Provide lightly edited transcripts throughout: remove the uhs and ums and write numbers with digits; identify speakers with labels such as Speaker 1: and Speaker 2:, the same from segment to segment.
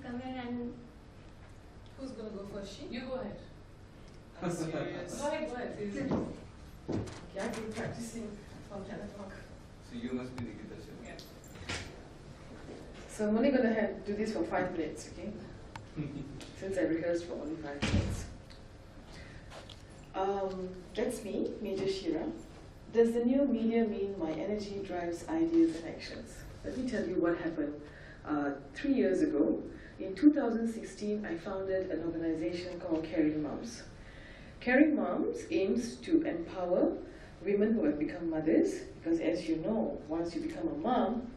Speaker 1: somewhere and...
Speaker 2: Who's going to go first? She?
Speaker 3: You go ahead.
Speaker 2: I'm serious.
Speaker 3: Go ahead, please.
Speaker 2: Okay, I've been practicing from 10 o'clock.
Speaker 4: So you must be the guitar player.
Speaker 2: Yeah. So I'm only going to do this for 5 minutes, okay? Since I rehearsed for only 5 minutes. That's me, Major Shira. Does the new media mean my energy drives ideas and actions? Let me tell you what happened 3 years ago. In 2016, I founded an organization called Caring Moms. Caring Moms aims to empower women who have become mothers, because as you know, once you become a mom,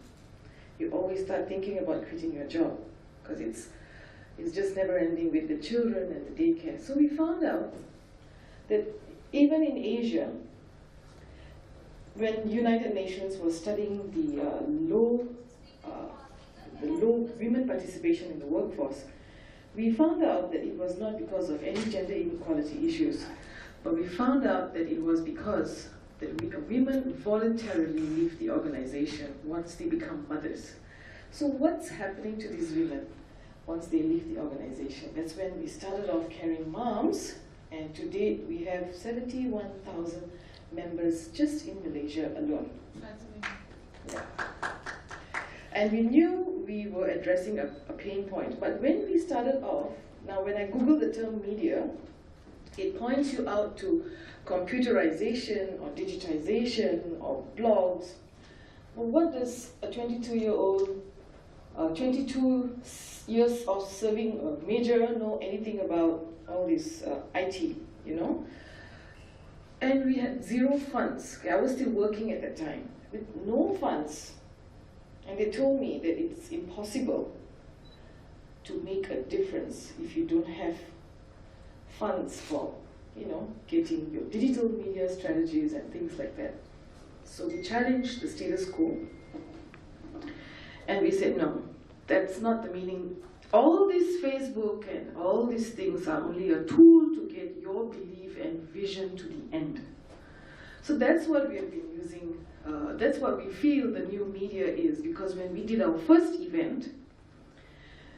Speaker 2: you always start thinking about quitting your job, because it's just never ending with the children and the daycare. So we found out that even in Asia, when United Nations was studying the low women participation in the workforce, we found out that it was not because of any gender inequality issues, but we found out that it was because that women voluntarily leave the organization once they become mothers. So what's happening to these women once they leave the organization? That's when we started off Caring Moms, and to date we have 71,000 members just in Malaysia alone.
Speaker 3: That's amazing.
Speaker 2: Yeah. And we knew we were addressing a pain point. But when we started off, now when I Google the term media, it points you out to computerization or digitization or blogs. Well, what does a 22-year-old, 22 years of serving a major know anything about all this IT, you know? And we had zero funds. I was still working at that time with no funds. And they told me that it's impossible to make a difference if you don't have funds for, you know, getting your digital media strategies and things like that. So we challenged the status quo. And we said, no, that's not the meaning. All this Facebook and all these things are only a tool to get your belief and vision to the end. So that's what we have been using. That's what we feel the new media is, because when we did our first event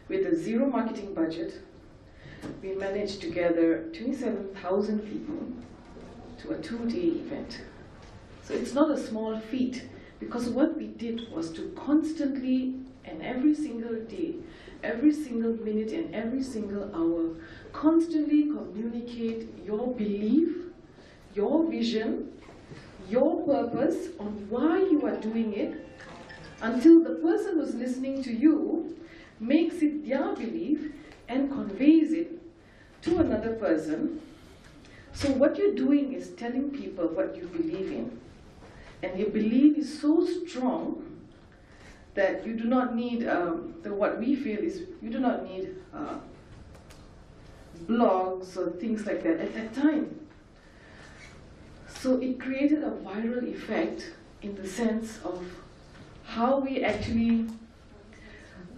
Speaker 2: with a zero marketing budget, we managed to gather 27,000 people to a 2-day event. So it's not a small feat, because what we did was to constantly and every single day, every single minute and every single hour, constantly communicate your belief, your vision, your purpose on why you are doing it, until the person who's listening to you makes it their belief and conveys it to another person. So what you're doing is telling people what you believe in. And your belief is so strong that you do not need, what we feel is, you do not need blogs or things like that at that time. So it created a viral effect in the sense of how we actually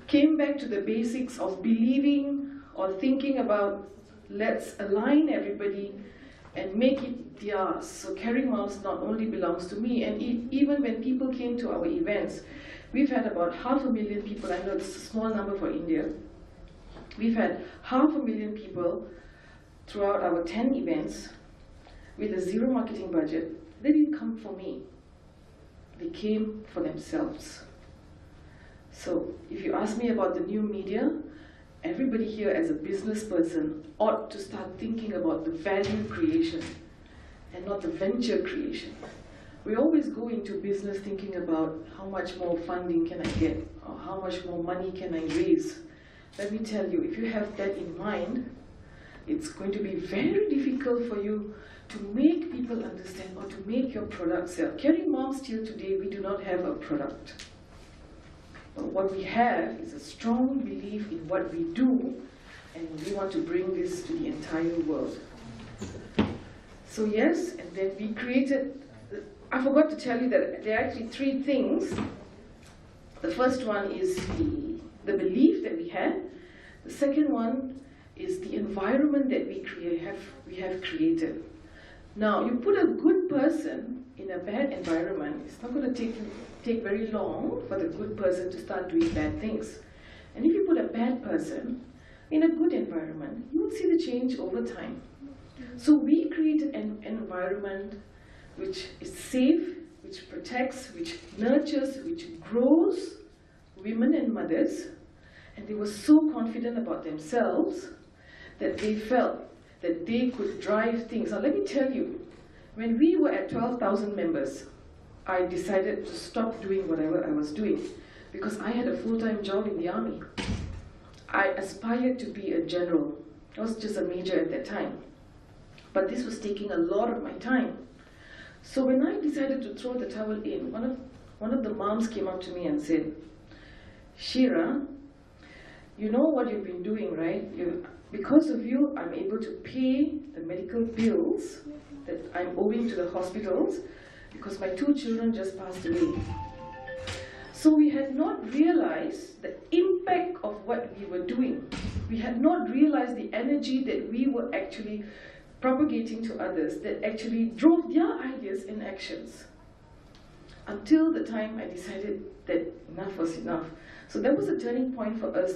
Speaker 2: came back to the basics of believing or thinking about, let's align everybody and make it theirs. So Caring Moms not only belongs to me, and even when people came to our events, we've had about 500,000 people. I know it's a small number for India. We've had 500,000 people throughout our 10 events with a zero marketing budget. They didn't come for me. They came for themselves. So if you ask me about the new media, everybody here as a business person ought to start thinking about the value creation and not the venture creation. We always go into business thinking about how much more funding can I get, or how much more money can I raise. Let me tell you, if you have that in mind, it's going to be very difficult for you to make people understand or to make your product sell. Caring Moms till today, we do not have a product. But what we have is a strong belief in what we do, and we want to bring this to the entire world. So yes, and then we created, I forgot to tell you that there are actually 3 things. The first one is the belief that we had. The second one is the environment that we have created. Now, you put a good person in a bad environment, it's not going to take very long for the good person to start doing bad things. And if you put a bad person in a good environment, you would see the change over time. So we created an environment which is safe, which protects, which nurtures, which grows women and mothers. And they were so confident about themselves that they felt that they could drive things. Now let me tell you, when we were at 12,000 members, I decided to stop doing whatever I was doing because I had a full-time job in the army. I aspired to be a general. I was just a major at that time. But this was taking a lot of my time. So when I decided to throw the towel in, one of the moms came up to me and said, Shira, you know what you've been doing, right? Because of you, I'm able to pay the medical bills that I'm owing to the hospitals because my 2 children just passed away. So we had not realized the impact of what we were doing. We had not realized the energy that we were actually propagating to others that actually drove their ideas and actions. Until the time I decided that enough was enough. So that was a turning point for us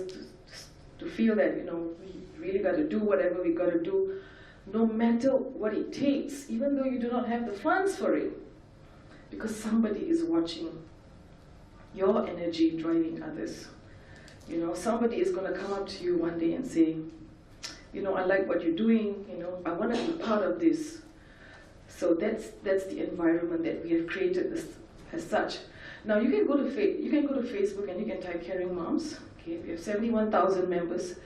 Speaker 2: to feel that, we really got to do whatever we got to do, no matter what it takes, even though you do not have the funds for it, because somebody is watching your energy driving others. Somebody is going to come up to you one day and say, I like what you're doing, I want to be part of this. So that's the environment that we have created as such. Now you can go to Facebook and you can type Caring Moms. Okay, we have 71,000 members.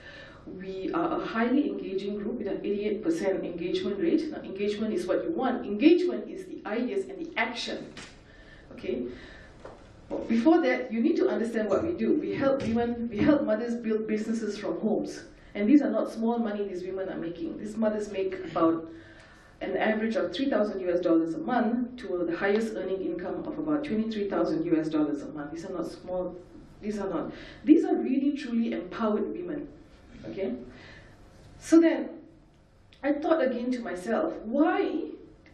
Speaker 2: We are a highly engaging group with an 88% engagement rate. Now engagement is what you want. Engagement is the ideas and the action. Okay. But before that, you need to understand what we do. We help women, we help mothers build businesses from homes. And these are not small money these women are making. These mothers make about an average of $3,000 a month to the highest earning income of about $23,000 a month. These are not small, these are really truly empowered women, okay? So then, I thought again to myself, why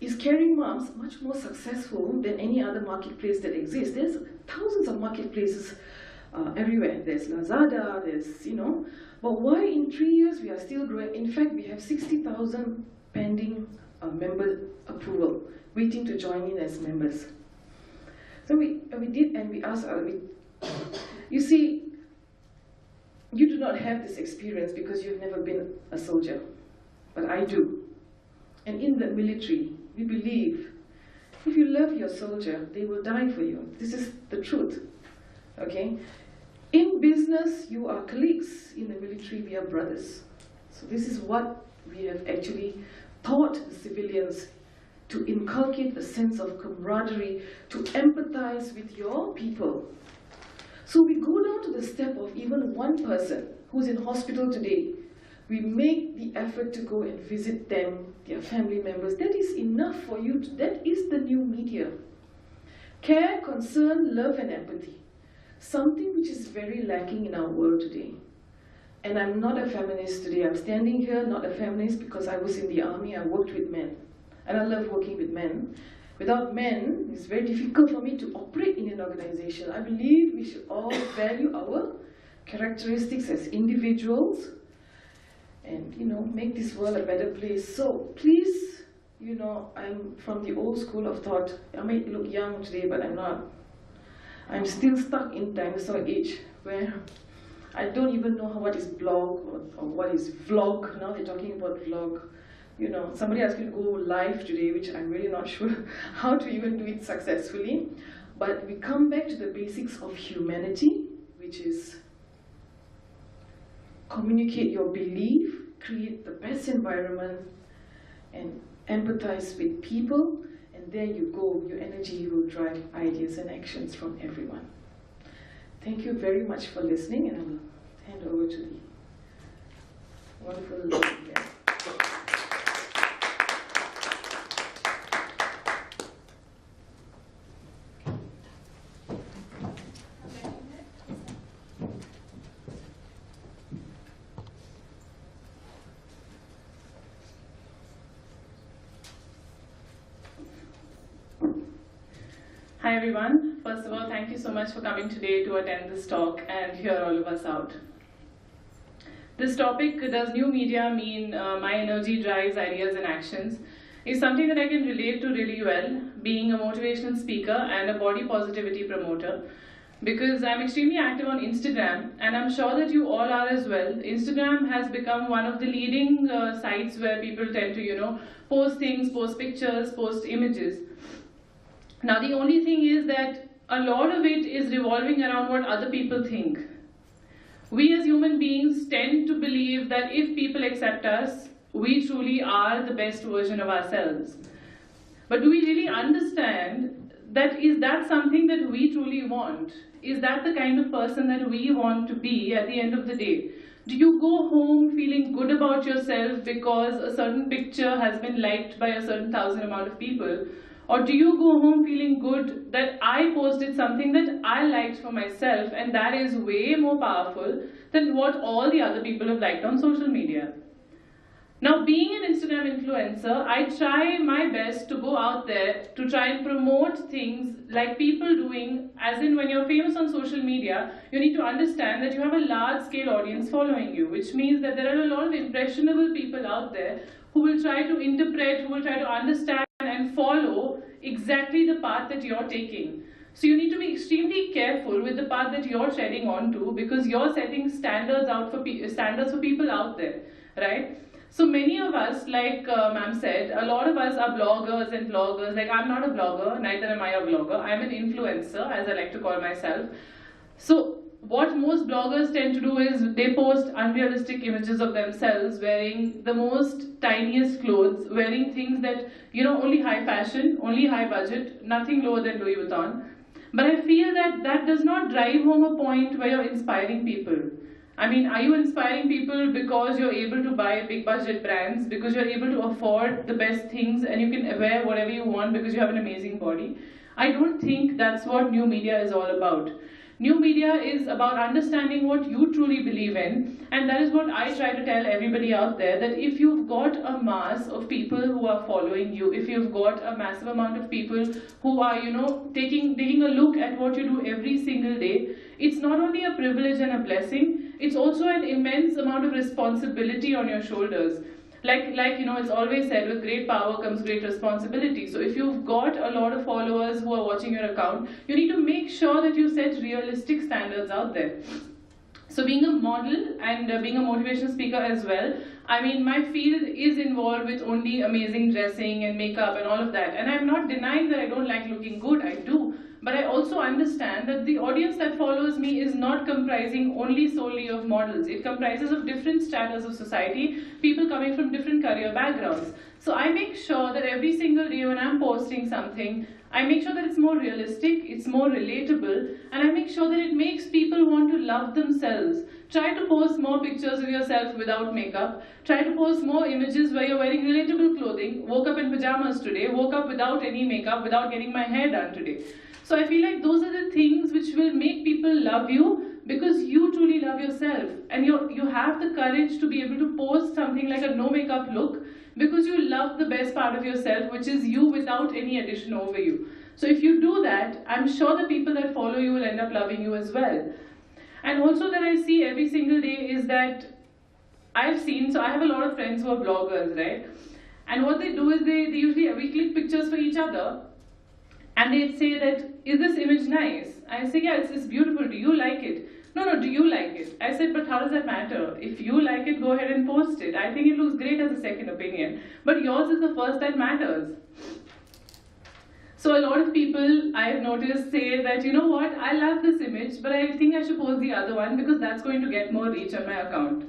Speaker 2: is Caring Moms much more successful than any other marketplace that exists? There's thousands of marketplaces everywhere. There's Lazada, but why in 3 years we are still growing? In fact, we have 60,000 pending member approval, waiting to join in as members. So we did, and we asked, you see, you do not have this experience because you've never been a soldier, but I do. And in the military, we believe if you love your soldier, they will die for you. This is the truth, okay? In business, you are colleagues. In the military, we are brothers. So this is what we have actually taught the civilians, to inculcate a sense of camaraderie, to empathize with your people. So we go down to the step of even one person who's in hospital today. We make the effort to go and visit them, their family members. That is enough for you. That is the new media. Care, concern, love, and empathy. Something which is very lacking in our world today. And I'm not a feminist today. I'm standing here not a feminist because I was in the army. I worked with men. And I love working with men. Without men, it's very difficult for me to operate in an organization. I believe we should all value our characteristics as individuals and, make this world a better place. So please, I'm from the old school of thought. I may look young today, but I'm not. I'm still stuck in dinosaur age where I don't even know what is blog or what is vlog. Now they're talking about vlog. Somebody asked me to go live today, which I'm really not sure how to even do it successfully. But we come back to the basics of humanity, which is communicate your belief, create the best environment, and empathize with people. And there you go, your energy will drive ideas and actions from everyone. Thank you very much for listening, and I will hand over to the wonderful lady here.
Speaker 1: Hi everyone. first of all, thank you so much for coming today to attend this talk and hear all of us out. This topic, does new media mean my energy, drives, ideas and actions, is something that I can relate to really well, being a motivational speaker and a body positivity promoter, because I'm extremely active on Instagram, and I'm sure that you all are as well. Instagram has become one of the leading sites where people tend to, post things, post pictures, post images. Now the only thing is that a lot of it is revolving around what other people think. We as human beings tend to believe that if people accept us, we truly are the best version of ourselves. But do we really understand that is that something that we truly want? Is that the kind of person that we want to be at the end of the day? Do you go home feeling good about yourself because a certain picture has been liked by a certain thousand amount of people? Or do you go home feeling good that I posted something that I liked for myself, and that is way more powerful than what all the other people have liked on social media? Now, being an Instagram influencer, I try my best to go out there to try and promote things like people doing, as in when you're famous on social media, you need to understand that you have a large-scale audience following you, which means that there are a lot of impressionable people out there who will try to interpret, who will try to understand and follow exactly the path that you're taking. So you need to be extremely careful with the path that you're treading onto, because you're setting standards for people out there, right? So many of us, like ma'am said, a lot of us are bloggers and vloggers. Like, I'm not a blogger, neither am I a vlogger. I'm an influencer, as I like to call myself. So what most bloggers tend to do is they post unrealistic images of themselves wearing the most tiniest clothes, wearing things that, only high fashion, only high budget, nothing lower than Louis Vuitton. But I feel that that does not drive home a point where you're inspiring people. I mean, are you inspiring people because you're able to buy big budget brands, because you're able to afford the best things and you can wear whatever you want because you have an amazing body? I don't think that's what new media is all about. New media is about understanding what you truly believe in, and that is what I try to tell everybody out there, that if you've got a mass of people who are following you, if you've got a massive amount of people who are, taking a look at what you do every single day, it's not only a privilege and a blessing, it's also an immense amount of responsibility on your shoulders. Like it's always said, with great power comes great responsibility. So if you've got a lot of followers who are watching your account, you need to make sure that you set realistic standards out there. So being a model and being a motivational speaker as well, I mean, my field is involved with only amazing dressing and makeup and all of that. And I'm not denying that I don't like looking good, I do. But I also understand that the audience that follows me is not comprising only solely of models. It comprises of different stratas of society, people coming from different career backgrounds. So I make sure that every single day when I'm posting something, I make sure that it's more realistic, it's more relatable, and I make sure that it makes people want to love themselves. Try to post more pictures of yourself without makeup. Try to post more images where you're wearing relatable clothing. Woke up in pajamas today, woke up without any makeup, without getting my hair done today. So I feel like those are the things which will make people love you, because you truly love yourself. And you have the courage to be able to post something like a no makeup look, because you love the best part of yourself, which is you without any addition over you. So if you do that, I'm sure the people that follow you will end up loving you as well. And also that I see every single day is that so I have a lot of friends who are bloggers, right? And what they do is we click pictures for each other, and they'd say that, is this image nice? I say, yeah, it's beautiful. Do you like it? No, do you like it? I said, but how does that matter? If you like it, go ahead and post it. I think it looks great as a second opinion. But yours is the first that matters. So a lot of people, I've noticed, say that, you know what, I love this image, but I think I should post the other one because that's going to get more reach on my account.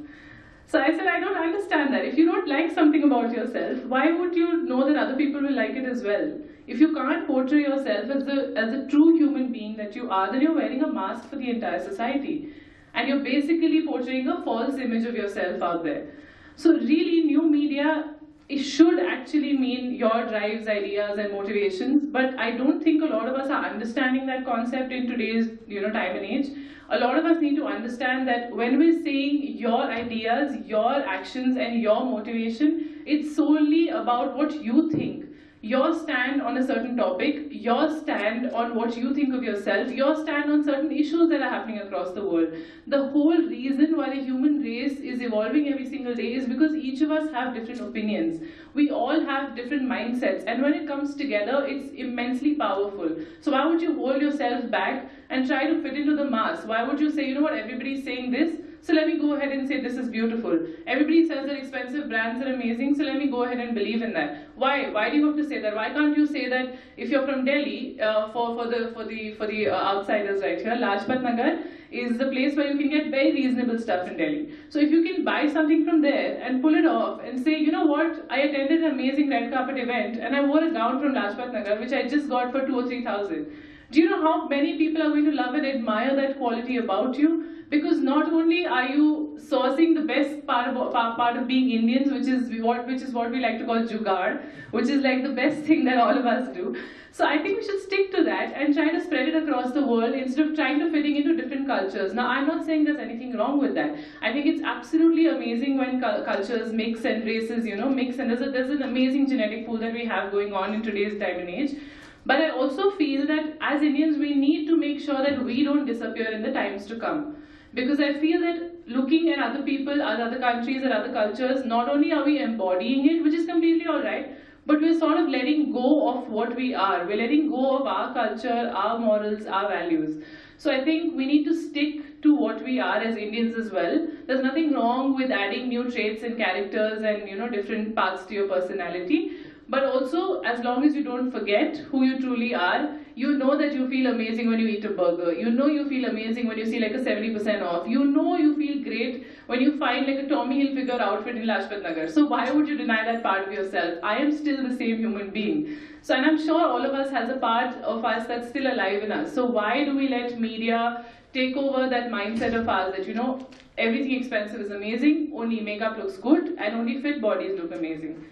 Speaker 1: So I said, I don't understand that. If you don't like something about yourself, why would you know that other people will like it as well? If you can't portray yourself as a true human being that you are, then you're wearing a mask for the entire society. And you're basically portraying a false image of yourself out there. So really, new media, it should actually mean your drives, ideas, and motivations. But I don't think a lot of us are understanding that concept in today's time and age. A lot of us need to understand that when we're saying your ideas, your actions, and your motivation, it's solely about what you think. your stand on a certain topic, your stand on what you think of yourself, your stand on certain issues that are happening across the world. The whole reason why the human race is evolving every single day is because each of us have different opinions. We all have different mindsets, and when it comes together, it's immensely powerful. So why would you hold yourself back and try to fit into the mass? Why would you say, you know what, everybody's saying this, so let me go ahead and say this is beautiful. Everybody says that expensive brands are amazing, so let me go ahead and believe in that. Why? Why do you have to say that? Why can't you say that if you're from Delhi, for the outsiders right here, Lajpat Nagar is the place where you can get very reasonable stuff in Delhi. So if you can buy something from there and pull it off and say, you know what, I attended an amazing red carpet event and I wore a gown from Lajpat Nagar which I just got for 2,000 or 3,000. Do you know how many people are going to love and admire that quality about you? Because not only are you sourcing the best part of being Indians, which is what we like to call jugaad, which is like the best thing that all of us do. So I think we should stick to that and try to spread it across the world instead of trying to fitting into different cultures. Now, I'm not saying there's anything wrong with that. I think it's absolutely amazing when cultures mix and races, mix, and there's an amazing genetic pool that we have going on in today's time and age. But I also feel that as Indians, we need to make sure that we don't disappear in the times to come. Because I feel that looking at other people, other countries, and other cultures, not only are we embodying it, which is completely alright, but we're sort of letting go of what we are. We're letting go of our culture, our morals, our values. So I think we need to stick to what we are as Indians as well. There's nothing wrong with adding new traits and characters and different parts to your personality. But also, as long as you don't forget who you truly are, you know that you feel amazing when you eat a burger. You know you feel amazing when you see like a 70% off. You know you feel great when you find like a Tommy Hilfiger outfit in Lajpat Nagar. So why would you deny that part of yourself? I am still the same human being. So, and I'm sure all of us has a part of us that's still alive in us. So why do we let media take over that mindset of ours that, everything expensive is amazing, only makeup looks good, and only fit bodies look amazing?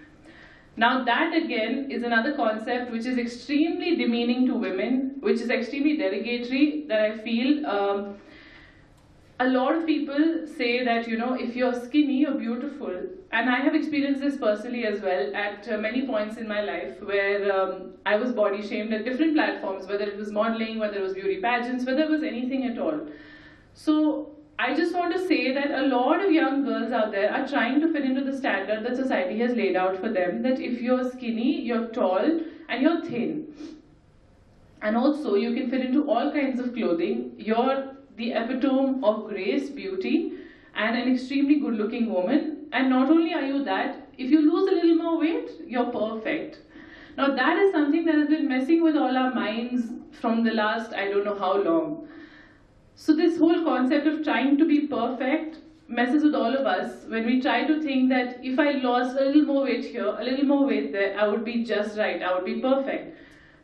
Speaker 1: Now that again is another concept which is extremely demeaning to women, which is extremely derogatory, that I feel a lot of people say that, if you're skinny, you're beautiful. And I have experienced this personally as well at many points in my life where I was body shamed at different platforms, whether it was modeling, whether it was beauty pageants, whether it was anything at all. So I just want to say that a lot of young girls out there are trying to fit into the standard that society has laid out for them, that if you're skinny, you're tall, and you're thin. And also, you can fit into all kinds of clothing. You're the epitome of grace, beauty, and an extremely good-looking woman. And not only are you that, if you lose a little more weight, you're perfect. Now that is something that has been messing with all our minds from the last, I don't know how long. So this whole concept of trying to be perfect messes with all of us when we try to think that if I lost a little more weight here, a little more weight there, I would be just right, I would be perfect.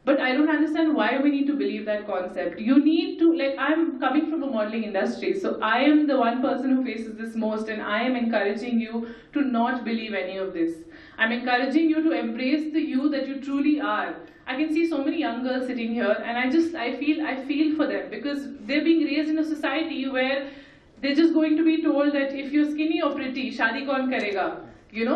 Speaker 1: But I don't understand why we need to believe that concept. You need to, I'm coming from a modeling industry, so I am the one person who faces this most, and I am encouraging you to not believe any of this. I'm encouraging you to embrace the you that you truly are. I can see so many young girls sitting here, and I feel for them, because they're being raised in a society where they're just going to be told that if you're skinny or pretty, shadi kaun karega?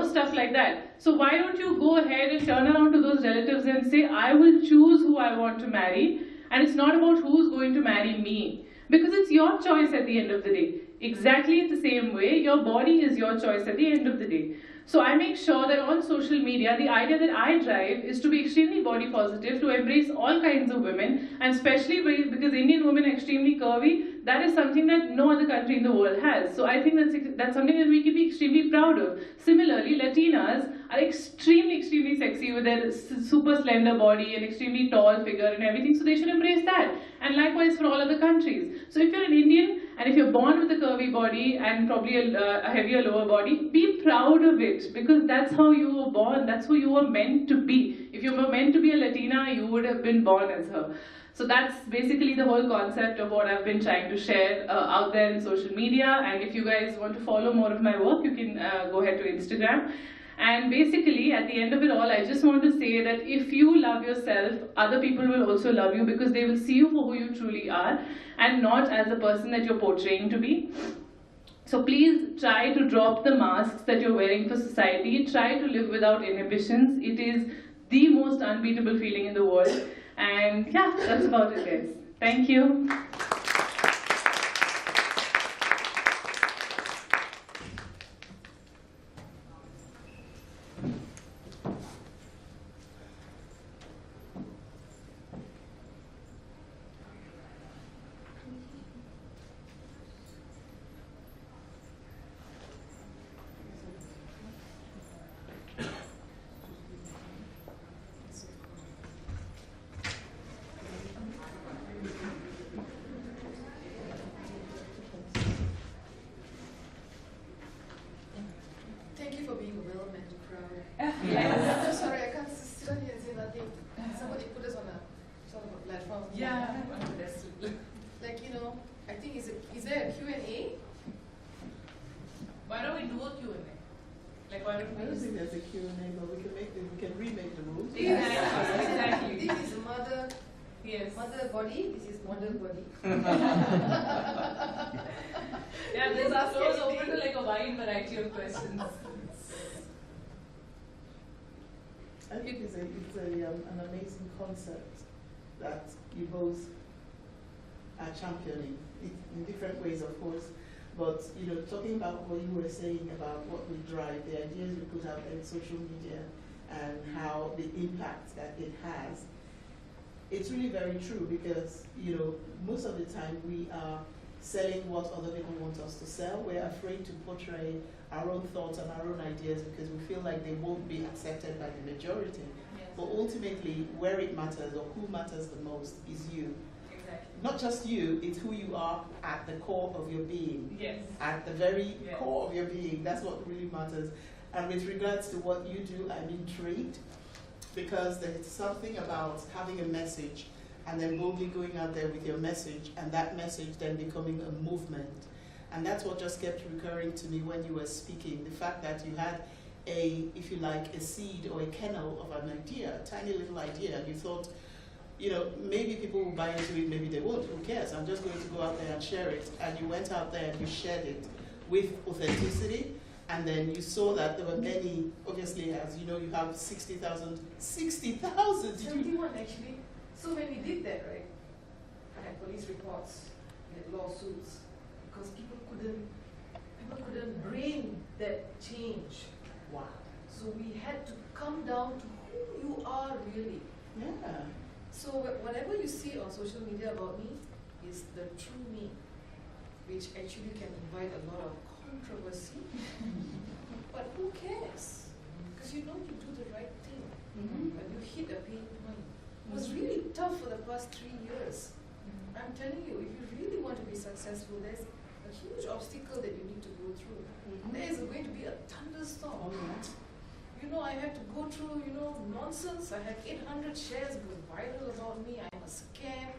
Speaker 1: Stuff like that. So why don't you go ahead and turn around to those relatives and say, I will choose who I want to marry, and it's not about who's going to marry me. Because it's your choice at the end of the day. Exactly the same way, your body is your choice at the end of the day. So I make sure that on social media, the idea that I drive is to be extremely body positive, to embrace all kinds of women, and especially because Indian women are extremely curvy, that is something that no other country in the world has. So I think that's something that we can be extremely proud of. Similarly, Latinas are extremely sexy with their super slender body and extremely tall figure and everything, so they should embrace that. And likewise for all other countries. So if you're an Indian, and if you're born with a curvy body and probably a heavier lower body, be proud of it, because that's how you were born, that's who you were meant to be. If you were meant to be a Latina, you would have been born as her. So that's basically the whole concept of what I've been trying to share out there in social media. And if you guys want to follow more of my work, you can go ahead to Instagram. And basically, at the end of it all, I just want to say that if you love yourself, other people will also love you, because they will see you for who you truly are and not as the person that you're portraying to be. So please try to drop the masks that you're wearing for society. Try to live without inhibitions. It is the most unbeatable feeling in the world. And yeah, that's about it, guys. Thank you.
Speaker 2: Thank you for being a well-managed crowd.
Speaker 3: Yes.
Speaker 2: I'm sorry, I can't sit on here and say nothing. Somebody put us on a sort of a platform.
Speaker 3: Yeah.
Speaker 2: Like, you know, I think is there a Q&A?
Speaker 3: Why don't we do a Q&A? Like, why don't
Speaker 5: I
Speaker 3: we
Speaker 5: don't
Speaker 3: just...
Speaker 5: think there's a Q&A, but we can remake the rules.
Speaker 3: Exactly. Exactly.
Speaker 2: This is mother
Speaker 3: Yes.
Speaker 2: body, this is mother body.
Speaker 3: Yeah, there's our floors open to like a wide variety of questions.
Speaker 5: I think it's an amazing concept that you both are championing in different ways, of course. But you know, talking about what you were saying about what we drive, the ideas we put out there in social media, and how the impact that it has, it's really very true because you know most of the time we are selling what other people want us to sell. We're afraid to portray our own thoughts and our own ideas because we feel like they won't be accepted by the majority.
Speaker 3: Yes.
Speaker 5: But ultimately, where it matters or who matters the most is you.
Speaker 3: Exactly.
Speaker 5: Not just you, it's who you are at the core of your being.
Speaker 3: Yes.
Speaker 5: At the very
Speaker 3: Yes.
Speaker 5: core of your being, that's what really matters. And with regards to what you do, I'm intrigued because there's something about having a message and then boldly going out there with your message and that message then becoming a movement. And that's what just kept recurring to me when you were speaking. The fact that you had if you like, a seed or a kernel of an idea, a tiny little idea, and you thought, you know, maybe people will buy into it, maybe they won't, who cares? I'm just going to go out there and share it. And you went out there and you shared it with authenticity. And then you saw that there were many, obviously, as you know, you have 60,000, 60,000!
Speaker 2: 71 actually. So when we did that, right, I had police reports, we had lawsuits, because people couldn't bring that change.
Speaker 5: Wow.
Speaker 2: So we had to come down to who you are really.
Speaker 5: Yeah.
Speaker 2: So whatever you see on social media about me is the true me, which actually can invite a lot of controversy. But who cares? Because you know you do the right thing. But you hit a pain point. It was really tough for the past 3 years. I'm telling you, if you really want to be successful, there's a huge obstacle that you need to go through. There is going to be a thunderstorm. You know, I had to go through, you know, nonsense. I had 800 shares go viral about me. I'm a scam.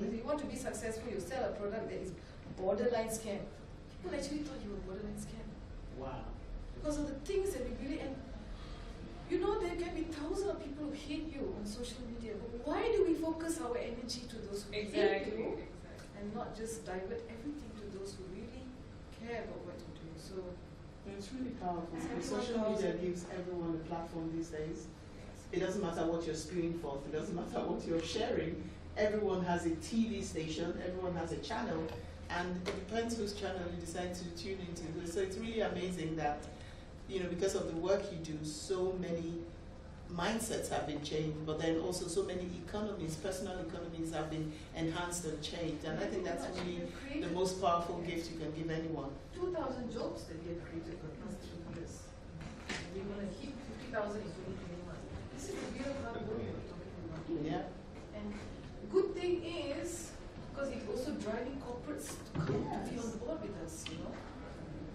Speaker 2: If you want to be successful, you sell a product that is borderline scam. People actually thought you were borderline scam.
Speaker 5: Wow.
Speaker 2: Because of the things that we really, and you know, there can be thousands of people who hate you on social media, but why do we focus our energy to those who hate
Speaker 3: Exactly.
Speaker 2: you and not just divert everything to those who really care about what you do? So
Speaker 5: It's really powerful.
Speaker 2: It's
Speaker 5: Because
Speaker 2: everyone
Speaker 5: social media
Speaker 2: knows it.
Speaker 5: gives everyone a platform these days. It doesn't matter what you're spewing forth, it doesn't matter what you're sharing. Everyone has a TV station, everyone has a channel, and it depends whose channel you decide to tune into. So it's really amazing that, you know, because of the work you do, so many mindsets have been changed, but then also so many economies, personal economies have been enhanced and changed. And I think that's really the most powerful gift you can give anyone.
Speaker 2: 2,000 jobs that we have created for the past 3 years. We're going to hit 50,000 in 2021. This is the real hard work we're talking about.
Speaker 5: Yeah.
Speaker 2: And the good thing is, because it's also driving corporates to come to be on board with us, you know.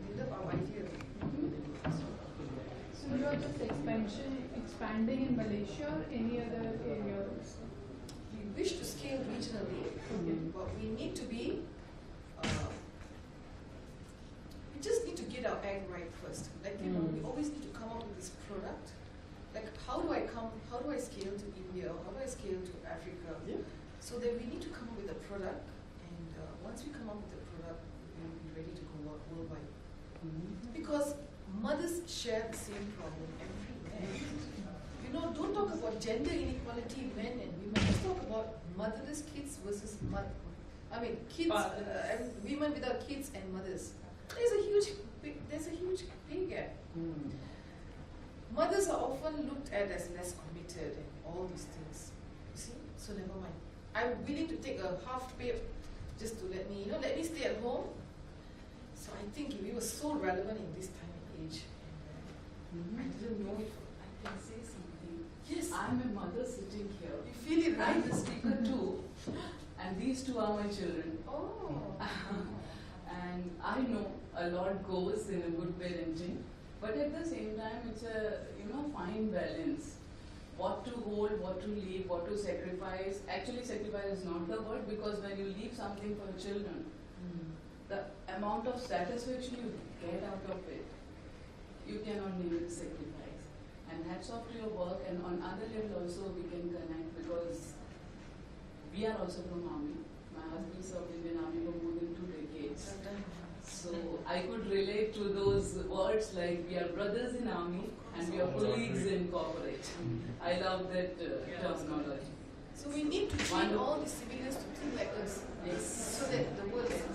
Speaker 2: They love our idea.
Speaker 6: So you're just expanding in Malaysia or any other areas?
Speaker 2: We wish to scale regionally, but we need to be, we just need to get our act right first. Like, you know, we always need to come up with this product. Like, how do I scale to India? How do I scale to Africa?
Speaker 5: Yeah.
Speaker 2: So then we need to come up with a product, and once we come up with a product, we'll be ready to go worldwide. Because mothers share the same problem everywhere. You
Speaker 7: don't talk about gender inequality, men and women. Let's talk about motherless kids versus kids, and women without kids and mothers. There's a huge pay gap. Mothers are often looked at as less committed and all these things. You see? So never mind. I'm willing to take a half pay just to let me stay at home. So I think we were so relevant in this time and age. I didn't know it.
Speaker 8: I can say something.
Speaker 7: Yes.
Speaker 8: I'm a mother sitting here.
Speaker 7: You feel it, right?
Speaker 8: I'm the speaker too. And these two are my children.
Speaker 7: Oh.
Speaker 8: And I know a lot goes in a good parenting. But at the same time, it's a fine balance. What to hold, what to leave, what to sacrifice. Actually, sacrifice is not the word, because when you leave something for the children, the amount of satisfaction you get out of it, you cannot name it sacrifice. And hats off to your work, and on other level also we can connect, because we are also from Army. My husband served Indian Army for more than 2 decades. So I could relate to those words like we are brothers in Army and we are colleagues in corporate. I love that terminology.
Speaker 7: So we need to train all the civilians to think like us.
Speaker 8: Yes.
Speaker 7: So that the world can